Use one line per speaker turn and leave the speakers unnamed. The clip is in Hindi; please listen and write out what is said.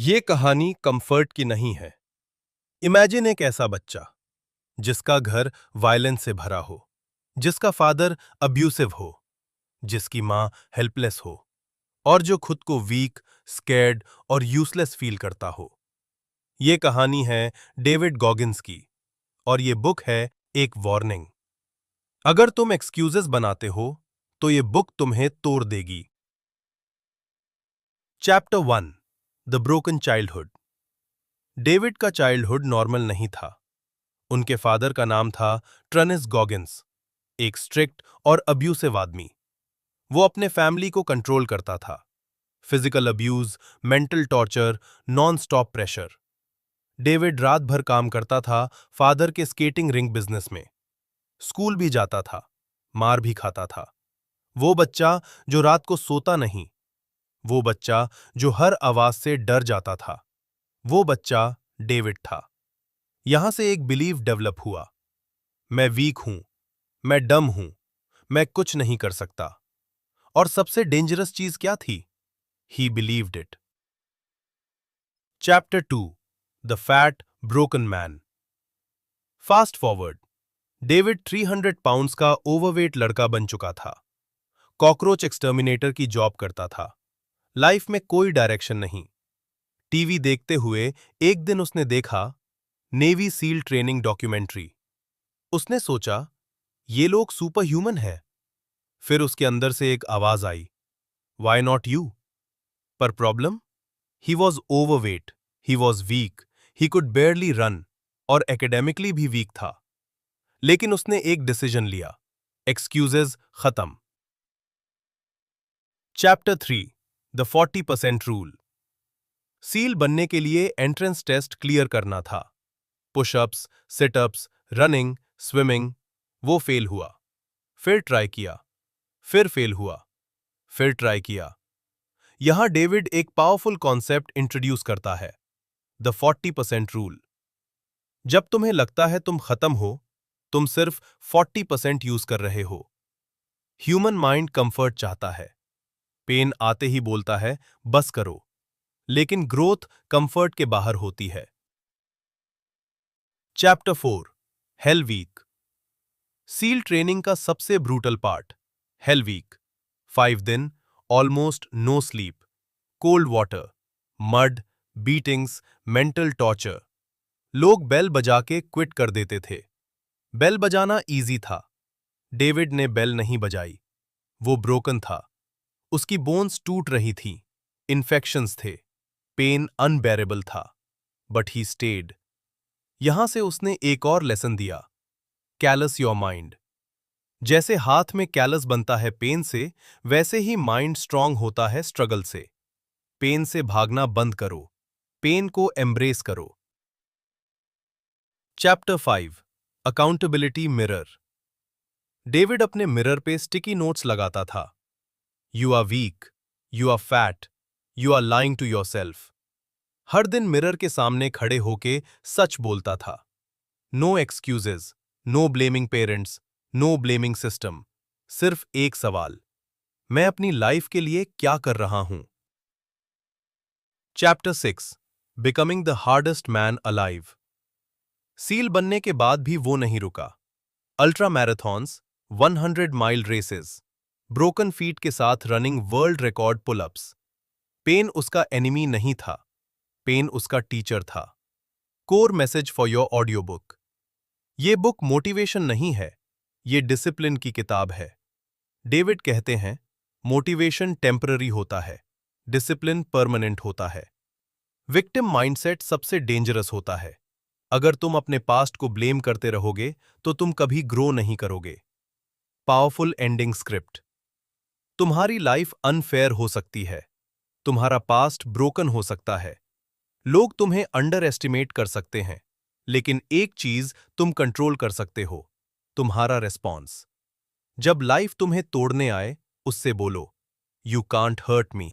ये कहानी कंफर्ट की नहीं है। इमेजिन एक ऐसा बच्चा जिसका घर वायलेंस से भरा हो, जिसका फादर अब्यूसिव हो, जिसकी माँ हेल्पलेस हो और जो खुद को वीक, स्कैर्ड और यूजलेस फील करता हो। ये कहानी है डेविड गॉगिन्स की और ये बुक है एक वार्निंग। अगर तुम एक्सक्यूजेस बनाते हो तो ये बुक तुम्हें तोड़ देगी। Chapter 1, the broken childhood. David का चाइल्डहुड नॉर्मल नहीं था। उनके फादर का नाम था ट्रनिस गॉगिन्स, एक स्ट्रिक्ट और अब्यूसिव आदमी। वो अपने फैमिली को कंट्रोल करता था। Physical abuse, mental torture, non stop pressure. David रात भर काम करता था फादर के स्केटिंग रिंग बिजनेस में। स्कूल भी जाता था, मार भी खाता था। वो बच्चा जो रात को सोता नहीं, वो बच्चा जो हर आवाज से डर जाता था, वो बच्चा डेविड था। यहां से एक बिलीव डेवलप हुआ, मैं वीक हूं, मैं डम हूं, मैं कुछ नहीं कर सकता। और सबसे डेंजरस चीज क्या थी? ही believed it. Chapter 2, the fat broken man. Fast forward, David 300 pounds का ओवरवेट लड़का बन चुका था। कॉकरोच एक्सटर्मिनेटर की जॉब करता था। लाइफ में कोई डायरेक्शन नहीं। टीवी देखते हुए एक दिन उसने देखा नेवी सील ट्रेनिंग डॉक्यूमेंट्री। उसने सोचा, ये लोग सुपर ह्यूमन है। फिर उसके अंदर से एक आवाज आई, वाई नॉट यू? पर problem, he was overweight, he was weak, he could बेयरली run और एकेडेमिकली भी वीक था। लेकिन उसने एक डिसीजन लिया, एक्सक्यूजेज खत्म। Chapter 3, the 40% rule. सील बनने के लिए एंट्रेंस टेस्ट क्लियर करना था। Pushups, sit-ups, running, swimming. वो फेल हुआ। फिर ट्राई किया, फिर फेल हुआ, फिर ट्राई किया। यहां डेविड एक पावरफुल कॉन्सेप्ट इंट्रोड्यूस करता है, द 40% रूल। जब तुम्हें लगता है तुम खत्म हो, तुम सिर्फ 40% यूज कर रहे हो। ह्यूमन माइंड कंफर्ट चाहता है। पेन आते ही बोलता है बस करो। लेकिन ग्रोथ कंफर्ट के बाहर होती है। Chapter 4, hell week. SEAL training का सबसे ब्रूटल पार्ट, हेल वीक। 5 दिन, almost no sleep, cold water, mud, beatings, mental torture. लोग बेल बजा के क्विट कर देते थे। बेल बजाना इजी था। डेविड ने बेल नहीं बजाई। वो ब्रोकन था। उसकी बोन्स टूट रही थीं, इन्फेक्शंस थे, पेन अनबेरेबल था। But he stayed. यहां से उसने एक और लेसन दिया, कैलस योर माइंड। जैसे हाथ में कैलस बनता है पेन से, वैसे ही माइंड स्ट्रांग होता है स्ट्रगल से। पेन से भागना बंद करो, पेन को एम्ब्रेस करो। Chapter 5, accountability mirror. डेविड अपने मिरर पे स्टिकी नोट्स लगाता था। You are weak, you are fat, you are lying to yourself. हर दिन मिरर के सामने खड़े होके सच बोलता था। No excuses, no blaming parents, no blaming system. सिर्फ एक सवाल, मैं अपनी लाइफ के लिए क्या कर रहा हूं? Chapter 6, becoming the hardest man alive. SEAL बनने के बाद भी वो नहीं रुका। Ultra marathons, 100 mile races, broken feet के साथ running world record pullups. Pain उसका एनिमी नहीं था, पेन उसका टीचर था। Core message for your audio book. ये बुक मोटिवेशन नहीं है, ये डिसिप्लिन की किताब है। डेविड कहते हैं, मोटिवेशन टेम्पररी होता है, डिसिप्लिन परमानेंट होता है। विक्टिम माइंडसेट सबसे डेंजरस होता है। अगर तुम अपने पास्ट को ब्लेम करते रहोगे तो तुम कभी ग्रो नहीं करोगे। Powerful ending script. तुम्हारी लाइफ अनफेयर हो सकती है, तुम्हारा पास्ट ब्रोकन हो सकता है, लोग तुम्हें अंडर एस्टिमेट कर सकते हैं, लेकिन एक चीज तुम कंट्रोल कर सकते हो, तुम्हारा रेस्पॉन्स। जब लाइफ तुम्हें तोड़ने आए, उससे बोलो, यू कांट हर्ट मी।